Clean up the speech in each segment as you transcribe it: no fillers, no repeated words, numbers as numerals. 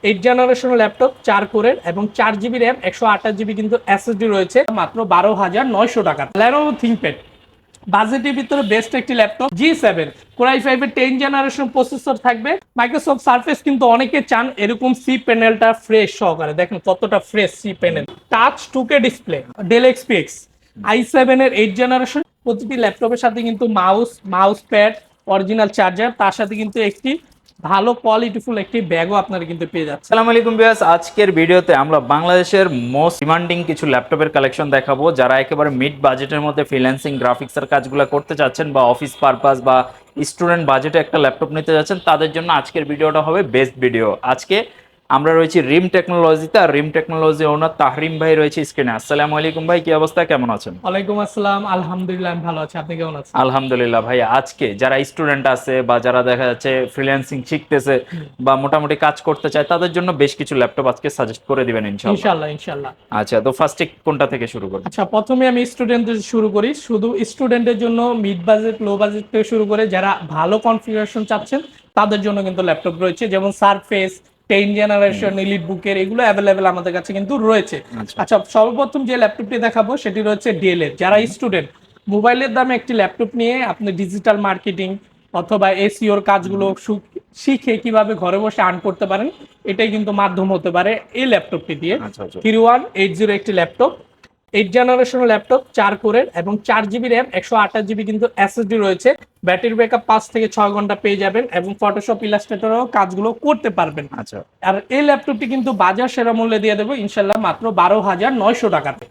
8 generation laptop 4 কোরের এবং 4 GB RAM 128 GB কিন্তু এসএসডি রয়েছে মাত্র 12,900 টাকা। Lenovo ThinkPad বাজেটের ভিতরে বেস্ট একটি ল্যাপটপ G7 Core i5 এর 10 জেনারেশন প্রসেসর থাকবে। মাইক্রোসফট সারফেস কিন্তু অনেকে চান এরকম সি প্যানেলটা ফ্রেশ সহকারে, দেখেন কতটা ফ্রেশ সি panel, touch 2K display, Dell XPS i7 এর 8 জেনারেশন। প্রতিটি ল্যাপটপের সাথে কিন্তু মাউস প্যাড, অরিজিনাল চার্জার, তার সাথে কিন্তু একটি ভালো কোয়ালিটিফুল একটি ব্যাগও আপনারা কিন্তু পেয়ে যাচ্ছেন। আসসালামু আলাইকুম ভিউয়ার্স, আজকের ভিডিওতে আমরা বাংলাদেশের মোস্ট ডিমান্ডিং কিছু ল্যাপটপের কালেকশন দেখাবো। যারা একেবারে মিড বাজেটের মধ্যে ফ্রিল্যান্সিং গ্রাফিক্সের কাজগুলো করতে চাচ্ছেন বা অফিস পারপাস বা স্টুডেন্ট বাজেটে একটা ল্যাপটপ নিতে যাচ্ছেন, তাদের জন্য আজকের ভিডিওটা হবে বেস্ট ভিডিও। আজকে আমরা রয়েছি রিম টেকনোলজিতে, আর রিম টেকনোলজি ওনার তাহরিম ভাই রয়েছে স্ক্রিনে। আসসালামু আলাইকুম ভাই, কি অবস্থা, কেমন আছেন? ওয়ালাইকুম আসসালাম, আলহামদুলিল্লাহ আমি ভালো আছি, আপনি কেমন আছেন? আলহামদুলিল্লাহ ভাই। আজকে যারা স্টুডেন্ট আছে বা যারা দেখা যাচ্ছে ফ্রিল্যান্সিং শিখতেছে বা মোটামুটি কাজ করতে চায়, তাদের জন্য বেশ কিছু ল্যাপটপ আজকে সাজেস্ট করে দিবেন ইনশাআল্লাহ। ইনশাআল্লাহ ইনশাআল্লাহ। আচ্ছা, তো ফার্স্টে কোনটা থেকে শুরু করব? আচ্ছা, প্রথমে আমি স্টুডেন্টদের শুরু করি। শুধু স্টুডেন্টের জন্য মিড বাজেট, লো বাজেট থেকে শুরু করে যারা ভালো কনফিগারেশন চাচ্ছেন তাদের জন্য কিন্তু ল্যাপটপ রয়েছে, যেমন সারফেস 10 জেনারেশন এলিট বুকের, এগুলো অ্যাভেলেবেল আমাদের কাছে কিন্তু রয়েছে। আচ্ছা, সর্বপ্রথম যে ল্যাপটপটি দেখাবো সেটি রয়েছে ডেল এর। যারা স্টুডেন্ট মোবাইলের দামে একটি ল্যাপটপ নিয়ে আপনি ডিজিটাল মার্কেটিং অথবা এসইওর কাজগুলো শিখে কিভাবে ঘরে বসে আর্ন করতে পারেন, এটাই কিন্তু মাধ্যম হতে পারে এই ল্যাপটপটি দিয়ে। 3180 একটি ল্যাপটপ, 8 জেনারেশন ল্যাপটপ 4 কোরের এবং 4 জিবি র্যাম 128 জিবি কিন্তু এসএসডি রয়েছে। ব্যাটারি ব্যাকআপ 5 থেকে 6 ঘন্টা পেয়ে যাবেন এবং ফটোশপ ইলাস্ট্রেটরও কাজগুলো করতে পারবেন। আচ্ছা, আর এই ল্যাপটপটি কিন্তু বাজার সেরা মূল্যে দিয়ে দেবো ইনশাল্লাহ মাত্র 12,900 টাকাতে।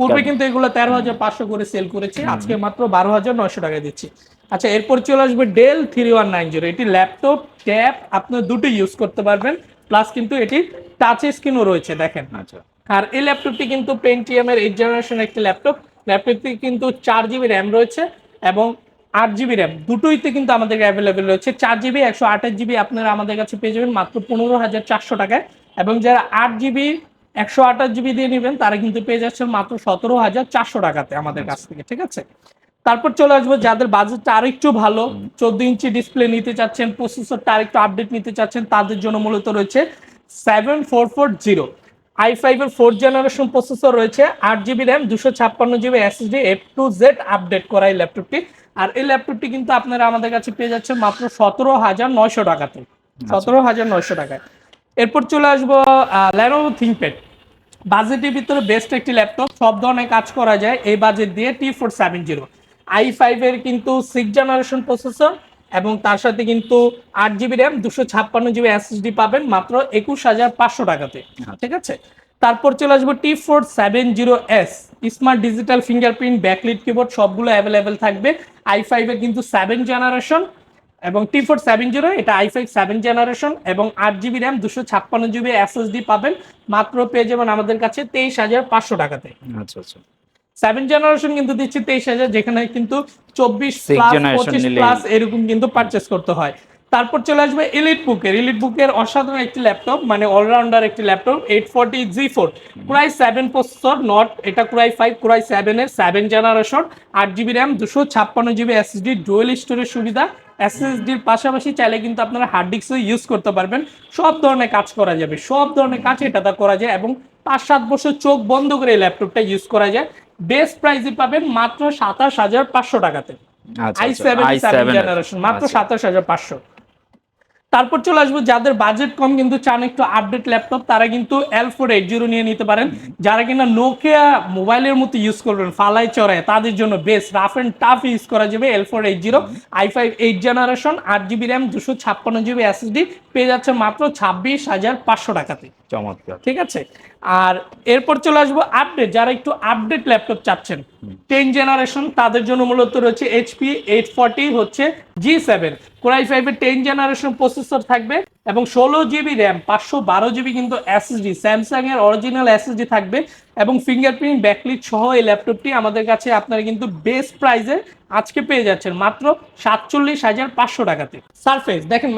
পূর্বে কিন্তু এগুলো 13,500 করে সেল করেছে, আজকে মাত্র 12,900 টাকায় দিচ্ছি। আচ্ছা, এরপর চলে আসবে ডেল 3190। এটি ল্যাপটপ, ট্যাব আপনি দুটো ইউজ করতে পারবেন, প্লাস কিন্তু এটি টাচ স্ক্রিনও রয়েছে, দেখেন। আচ্ছা। আর এই ল্যাপটপটি কিন্তু পেন্টিয়াম এর 8 জেনারেশন একটি ল্যাপটপ। ল্যাপটপটি কিন্তু 4 জিবি র্যাম রয়েছে এবং 8 জিবি র্যাম, দুটোইতে কিন্তু আমাদের অ্যাভেলেবেল রয়েছে। 4 জিবি 128 জিবি আপনারা আমাদের কাছে পেয়ে যাবেন মাত্র 15,400 টাকায়, এবং যারা 8 জিবি 128 জিবি দিয়ে নেবেন তারা কিন্তু পেয়ে যাচ্ছেন মাত্র 17,400 টাকাতে আমাদের কাছ থেকে, ঠিক আছে। তারপর চলে আসবো যাদের বাজেটটা আরেকটু ভালো, 14 ইঞ্চি ডিসপ্লে নিতে চাচ্ছেন, প্রসেসরটা আরেকটু আপডেট নিতে চাচ্ছেন, তাদের জন্য মূলত রয়েছে 7440 i5 এর 4 জেনারেশন প্রসেসর রয়েছে, 8 GB RAM 256 GB SSD, A to Z update করা এই ল্যাপটপটি। আর এই ল্যাপটপটি কিন্তু আপনারা আমাদের কাছে পেয়ে যাচ্ছেন মাত্র 17,900 টাকাতে, 17,900 টাকায়। এরপর চলে আসবো Lenovo ThinkPad বাজেটের ভিতরে বেস্ট একটি ল্যাপটপ, সব ধরনের কাজ করা যায় এই বাজেট দিয়ে। T470 i5 এর কিন্তু 6 জেনারেশন প্রসেসর এবং তার সাথে কিন্তু 8 জিবি র্যাম 256 জিবি এসএসডি পাবেন মাত্র 21,500 টাকাতে, ঠিক আছে। তারপর চলে আসবো T470S smart digital fingerprint, backlit keyboard সবগুলো অ্যাভেলেবেল থাকবে। i5 এর কিন্তু 7 জেনারেশন এবং T470 এটা i5 7 জেনারেশন এবং 8 জিবি র্যাম 256 জিবি এসএসডি পাবেন মাত্র পেয়ে যাবেন আমাদের কাছে 23,500 টাকাতে। আচ্ছা আচ্ছা। 7 জেনারেশন কিন্তু দিচ্ছি 23,000, যেখানে কিন্তু 24 প্লাস 25 প্লাস এরকম কিন্তু পারচেস করতে হয়। তারপর চলে আসবে এলিট বুকের অসাধারণ একটি ল্যাপটপ, মানে অলরাউন্ডার একটি laptop 840G4 Core i7 processor, not এটা Core i5, Core i7 এর 7 generation, 8 GB RAM 256 GB SSD, dual storage সুবিধা। এসএসডির পাশাপাশি চাইলে কিন্তু আপনারা হার্ড ডিস্কও ইউজ করতে পারবেন, সব ধরনের কাজ করা যাবে, সব ধরনের কাজ এটাতে করা যায় এবং 5-7 বছর চোখ বন্ধ করে এই ল্যাপটপটা ইউজ করা যায়। বেস্ট প্রাইসে পাবেন মাত্র 27,500 টাকাতে। i7 7 জেনারেশন মাত্র 27,500। তারপর চলে আসবো যাদের বাজেট কম কিন্তু চান একটু আপডেট ল্যাপটপ, তারা কিন্তু L480 নিয়ে নিতে পারেন। যারা কিনা নোকিয়া মোবাইলের মতো ইউজ করবেন ফালাই চড়ায়, তাদের জন্য best rough and tough use করা যাবে L480 i5 8 generation, 8 GB RAM 256 GB SSD পেয়ে যাচ্ছে মাত্র 26,500 টাকাতে, চমৎকার, ঠিক আছে। আর এরপর চলে আসবো আপডেট, যারা একটু আপডেট ল্যাপটপ চাচ্ছেন 10 জেনারেশন, তাদের জন্য মূলত রয়েছে HP 840 হচ্ছে G7 Core i5 এর 10 জেনারেশন প্রসেসর থাকবে এবং 16 জিবি র্যাম 512 জিবি কিন্তু এসএসডি, স্যামসাং এর অরিজিনাল এসএসডি থাকবে এবং ফিঙ্গারপ্রিন্ট ব্যাকলিট সহ এই ল্যাপটপটি আমাদের কাছে আপনারা কিন্তু বেস্ট প্রাইসে আজকে পেয়ে যাচ্ছেন মাত্র 47,500 টাকাতে। সারফেস দেখেন,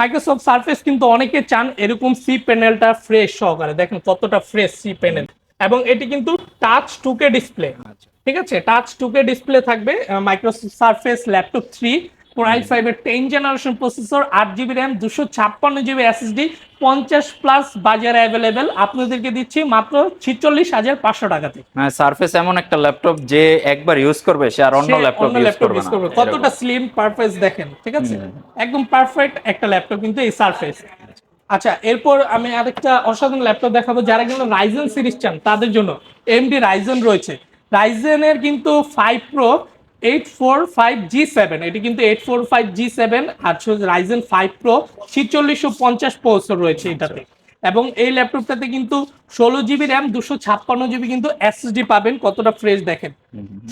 মাইক্রোসফট সারফেস কিন্তু অনেকে চান এরকম সি প্যানেলটা ফ্রেশ সহকারে, দেখেন কতটা ফ্রেশ সি প্যানেল, এবং এটি কিন্তু টাচ 2K ডিসপ্লে, ঠিক আছে। টাচ 2K ডিসপ্লে থাকবে Microsoft surface laptop 3 Core i5 এর 10 generation processor, 8 GB RAM, 256 GB SSD, 50+ বাজারে অ্যাভেলেবেল। আপনাদেরকে দিচ্ছি মাত্র 46,500 টাকাতে। মানে সারফেস এমন একটা ল্যাপটপ যে একবার ইউজ করবে সে আর অন্য সে ল্যাপটপ অন্য ইউজ ল্যাপটপ করবে ইউজ না, করবে, এরকম। কতটা স্লিম পারফেক্ট দেখেন, ঠিক আছে, একদম পারফেক্ট একটা ল্যাপটপ কিন্তু এই সারফেস। আচ্ছা, এরপর আমি আরেকটা অসাধারণ ল্যাপটপ দেখাবো যারা কিন্তু রাইজেন সিরিজ চান তাদের জন্য। এমডি রাইজেন রয়েছে, রাইজেনের কিন্তু 5 প্রো 845G7, এটি কিন্তু 845G7, আর রাইজেন 5 প্রো 4650 প্রসেসর রয়েছে এটাতে। এবং এই ল্যাপটপটাতে কিন্তু 16 GB র্যাম, 256 GB কিন্তু এসএসডি পাবেন, কতটা ফ্রেশ দেখেন।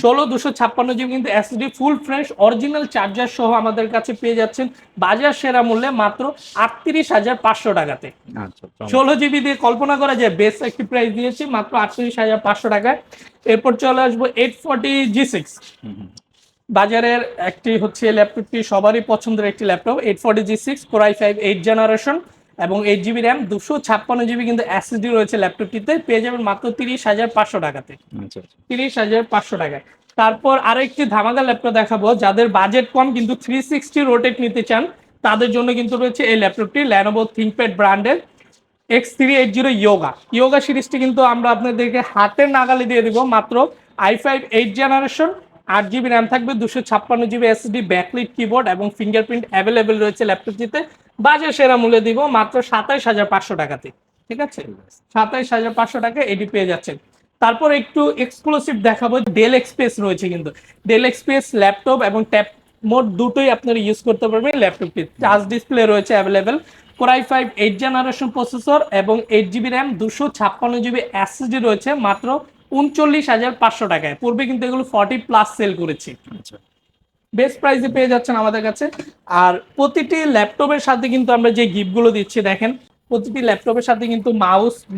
256 GB কিন্তু SSD full fresh original charger সহ আমাদের কাছে পেয়ে যাচ্ছেন বাজার সেরা মূল্যে মাত্র 38,500 টাকাতে। আচ্ছা, 16 GB দিয়ে কল্পনা করা যায়, বেস্ট একটি প্রাইস দিয়েছি মাত্র 38,500 টাকায়। এরপর চলে আসবো 840G6, বাজারের একটি হচ্ছে ল্যাপটপটি সবারই পছন্দের একটি laptop. 840G6 Core i5 8 generation এবং 8 GB র্যাম, 256 GB কিন্তু এসএসডি রয়েছে ল্যাপটপটিতে, পেয়ে যাবেন মাত্র 30,500 টাকাতে। আচ্ছা, 30,500 টাকায়। তারপর আরো একটি ধামাকা ল্যাপটপ দেখাবো যাদের বাজেট কম কিন্তু 360 রোটেট নিতে চান, তাদের জন্য কিন্তু রয়েছে এই ল্যাপটপটি Lenovo ThinkPad ব্র্যান্ডের X380 ইয়োগা সিরিজটি কিন্তু আমরা আপনাদেরকে হাতের নাগালে দিয়ে দিব মাত্র i5 8 জেনারেশন, 8 GB র্যাম থাকবে, 256 GB এসএসডি, ব্যাকলিট কিবোর্ড এবং ফিঙ্গারপ্রিন্ট অ্যাভেলেবেল রয়েছে ল্যাপটপটিতে। বাজার সেরা মূল্যে দিব মাত্র 27,500 টাকাতে, ঠিক আছে, 27,500 টাকা এটি পেয়ে যাচ্ছেন। তারপর একটু এক্সক্লুসিভ দেখাবো, ডেল এক্সপ্রেস রয়েছে কিন্তু, ডেল এক্সপ্রেস ল্যাপটপ এবং ট্যাব মোট দুটোই আপনারা ইউজ করতে পারবেন। ল্যাপটপটি টাচ ডিসপ্লে রয়েছে available, Core i5 8 generation processor এবং 8 GB র্যাম, 256 GB এসএসডি রয়েছে মাত্র 39,500 টাকায়। পূর্বে কিন্তু এগুলো 40+ সেল করেছি, আচ্ছা। বেস্ট প্রাইসে পেয়ে যাচ্ছেন আমাদের কাছে। আর প্রতিটি ল্যাপটপের সাথে কিন্তু আমরা যে গিফটগুলো দিচ্ছি দেখেন, প্রতিটি ল্যাপটপের সাথে কিন্তু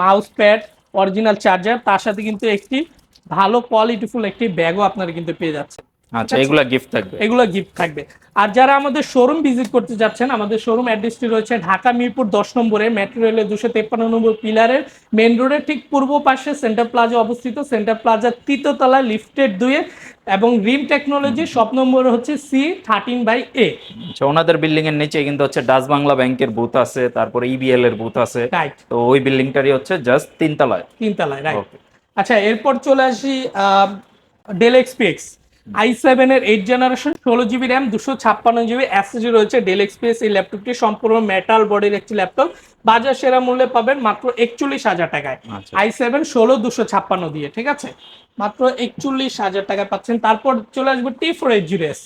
মাউস প্যাড, অরিজিনাল চার্জার, তার সাথে কিন্তু একটি ভালো কোয়ালিটিফুল একটি ব্যাগও আপনারা কিন্তু পেয়ে যাচ্ছেন। আচ্ছা, এগুলা গিফট থাকবে। এগুলো গিফট থাকবে। আর যারা আমাদের শোরুম ভিজিট করতে যাচ্ছেন, আমাদের শোরুম অ্যাড্রেসটি রয়েছে ঢাকা মিরপুর 10 নম্বরে, মেট্রো রেলের 253 নম্বর পিলারের মেন রোডের ঠিক পূর্ব পাশে সেন্টার প্লাজা অবস্থিত। সেন্টার প্লাজার 3য় তলায় লিফটেড 2 এবং রিম টেকনোলজি শপ নম্বর হচ্ছে C13/A। আচ্ছা, ওনাদের বিল্ডিং এর নিচে কিন্তু হচ্ছে ডাচ বাংলা ব্যাংকের বুথ আছে, তারপরে ইবিএল এর বুথ আছে, রাইট, তো ওই বিল্ডিংটারই হচ্ছে জাস্ট 3 তলায়। 3 তলায়, রাইট। Okay. আচ্ছা, এরপর চলে আসি ডেল এক্সপিএক্স i7 এর 8 generation, 16 GB RAM, 256 GB SSD রয়েছে। ডেল এক্সপিএস এই ল্যাপটপটি সম্পূর্ণ মেটাল বডির একটি ল্যাপটপ, বাজার সেরা মূল্যে পাবেন মাত্র 41,000 টাকায়। আচ্ছা। i7 16 256 দিয়ে, ঠিক আছে, মাত্র 41,000 টাকায় পাচ্ছেন। তারপর চলে আসবে T480S,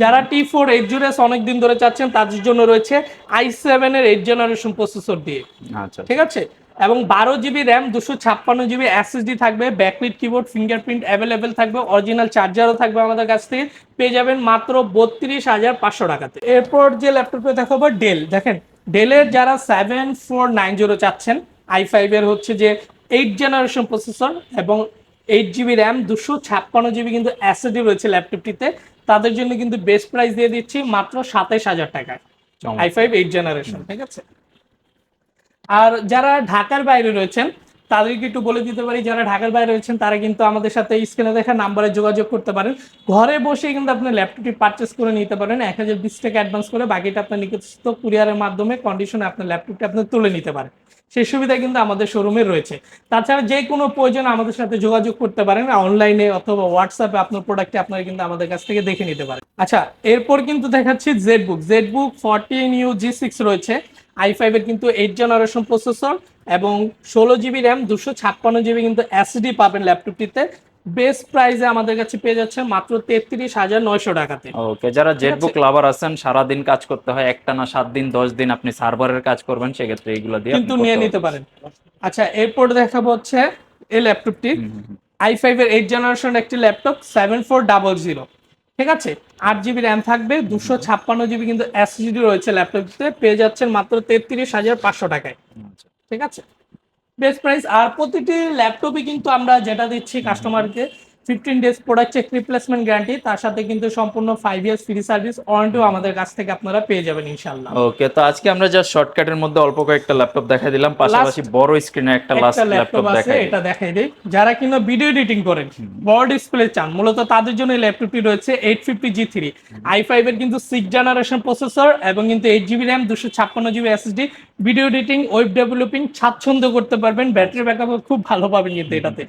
যারা T480S অনেকদিন ধরে চাচ্ছেন তাদের জন্য রয়েছে i7 এর 8 জেনারেশন প্রসেসর দিয়ে, আচ্ছা, ঠিক আছে, এবং 12 GB র্যাম, 256 GB এসএসডি থাকবে, ব্যাকলিট কিবোর্ড, ফিঙ্গারপ্রিন্ট অ্যাভেলেবেল থাকবে, অরিজিনাল চার্জারও থাকবে আমাদের কাছ থেকে, পেয়ে যাবেন মাত্র 32,500 টাকাতে। এরপর যে ল্যাপটপে দেখাবো ডেল, দেখেন ডেলের যারা 7490 চাচ্ছেন, i5 এর হচ্ছে যে 8 জেনারেশন প্রসেসর এবং 8 GB র্যাম, 256 GB কিন্তু এসএসডি রয়েছে ল্যাপটপটিতে, তাদের জন্য কিন্তু বেস্ট প্রাইস দিয়ে দিচ্ছি মাত্র 27,000 টাকায়, i5 8 জেনারেশন, ঠিক আছে। আর যারা ঢাকার বাইরে রয়েছেন তাদেরকে একটু বলে দিতে পারি, যারা ঢাকার বাইরে রয়েছেন তারা কিন্তু আমাদের সাথে স্ক্রিনে দেখা নাম্বারে যোগাযোগ করতে পারেন। ঘরে বসে কিন্তু আপনি ল্যাপটপটি পারচেস করে নিতে পারেন, 1020 টাকা অ্যাডভান্স করে, বাকিটা আপনার নিকটস্থ কুরিয়ারের মাধ্যমে কন্ডিশনে আপনার ল্যাপটপটি আপনি তুলে নিতে পারেন। সেই সুবিধা কিন্তু আমাদের শোরুমে রয়েছে। তাছাড়া যে কোনো প্রয়োজনে আমাদের সাথে যোগাযোগ করতে পারেন অনলাইনে অথবা হোয়াটসঅ্যাপে, আপনার প্রোডাক্টটি আপনারা কিন্তু আমাদের কাছ থেকে দেখে নিতে পারেন। আচ্ছা, এরপর কিন্তু দেখাচ্ছি জেডবুক 14UG6 রয়েছে, i5 এর কিন্তু 8 জেনারেশন প্রসেসর এবং 16 GB র্যাম, 256 GB কিন্তু এসএসডি পাবেন ল্যাপটপটিতে। বেস্ট প্রাইসে আমাদের কাছে পেয়ে যাচ্ছে মাত্র 33,900 টাকাতে। ওকে, যারা জেটবুক লাভার আছেন, সারা দিন কাজ করতে হয়, একটানা 7 দিন 10 দিন আপনি সার্ভারের কাজ করবেন, সেক্ষেত্রে এগুলো দিয়ে কিন্তু নিয়ে নিতে পারেন। আচ্ছা, এরপর দেখাবো হচ্ছে এই ল্যাপটপটি i5 এর 8 জেনারেশন একটি ল্যাপটপ 7400, ঠিক আছে, 8 GB র্যাম থাকবে, 256 GB কিন্তু এসএসডি রয়েছে ল্যাপটপটিতে, পেয়ে যাচ্ছেন মাত্র 33,500 টাকায়, ঠিক আছে, বেস্ট প্রাইস। আর প্রতিটি ল্যাপটপে কিন্তু আমরা যেটা দিচ্ছি কাস্টমারকে 15 days product check replacement guarantee, তার সাথে কিন্তু সম্পূর্ণ 5 ইয়ার্স ফ্রি সার্ভিস ওয়ারেন্টিও আমাদের কাছ থেকে আপনারা পেয়ে যাবেন ইনশাআল্লাহ। ওকে, তো আজকে আমরা জাস্ট শর্টকাটের মধ্যে অল্প কয়েকটা ল্যাপটপ দেখাই দিলাম, পাশাপাশি বড় স্ক্রিনে একটা লাস্ট একটা ল্যাপটপ ল্যাপটপ আছে, দেখাই দিই। এটা দেখাই দেই। যারা কিনা ভিডিও এডিটিং করেন, বড় ডিসপ্লে চান, মূলত তাদের জন্য এই ল্যাপটপটি রয়েছে 850G3 i5 এর কিন্তু 6 জেনারেশন প্রসেসর এবং কিন্তু 8GB RAM 256GB SSD। Video editing, web developing স্বাচ্ছন্দ্য করতে পারবেন, ব্যাটারি ব্যাকআপ খুব ভালো পাবেন কিন্তু এটাতে।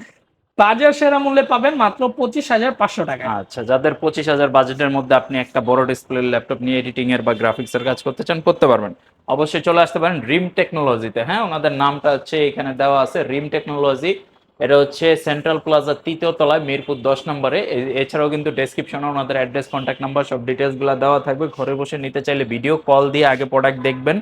বাজার সেরা মূল্যে পাবেন মাত্র 25,500 টাকায়। আচ্ছা, যাদের 25,000 বাজেটের মধ্যে আপনি একটা বড় ডিসপ্লের ল্যাপটপ নিয়ে এডিটিং এর বা গ্রাফিক্স এর কাজ করতে চান, করতে পারবেন। অবশ্যই চলে আসতে পারেন রিম টেকনোলজিতে। হ্যাঁ, ওনাদের নামটা হচ্ছে এখানে দেওয়া আছে, রিম টেকনোলজি। এটা হচ্ছে সেন্ট্রাল প্লাজা 3য় তলায়, মিরপুর 10 নম্বরে। এছাড়াও কিন্তু ডেসক্রিপশনে ওনাদের অ্যাড্রেস, কন্ট্যাক্ট নাম্বার সব ডিটেলস গুলো দেওয়া থাকবে। ঘরে বসে নিতে চাইলে ভিডিও কল দিয়ে আগে প্রোডাক্ট দেখবেন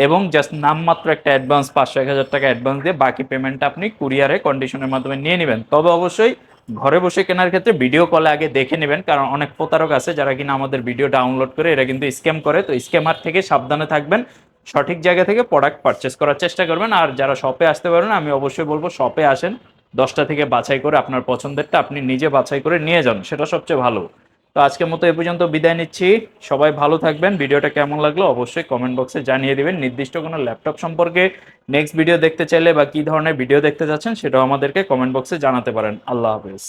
এবং জাস্ট নামমাত্র একটা অ্যাডভান্স 500-1000 টাকা অ্যাডভান্স দিয়ে বাকি পেমেন্টটা আপনি কুরিয়ারে কন্ডিশনের মাধ্যমে নিয়ে নেবেন। তবে অবশ্যই ঘরে বসে কেনার ক্ষেত্রে ভিডিও কলে আগে দেখে নেবেন, কারণ অনেক প্রতারক আছে যারা কিনা আমাদের ভিডিও ডাউনলোড করে এরা কিন্তু স্ক্যাম করে। তো স্ক্যামার থেকে সাবধানে থাকবেন, সঠিক জায়গা থেকে প্রোডাক্ট পারচেস করার চেষ্টা করবেন। আর যারা শপে আসতে পারেন, আমি অবশ্যই বলবো শপে আসেন, 10টা থেকে বাছাই করে আপনার পছন্দেরটা আপনি নিজে বাছাই করে নিয়ে যান, সেটা সবচেয়ে ভালো। তো আজকের মতো এ পর্যন্ত বিদায় নিচ্ছি। সবাই ভালো থাকবেন। ভিডিওটা কেমন লাগলো অবশ্যই কমেন্ট বক্সে জানিয়ে দিবেন। নির্দিষ্ট কোনো ল্যাপটপ সম্পর্কে নেক্সট ভিডিও দেখতে চাইলে বা কি ধরনের ভিডিও দেখতে যাচ্ছেন সেটাও আমাদেরকে কমেন্ট বক্সে জানাতে পারেন। আল্লাহ হাফেজ।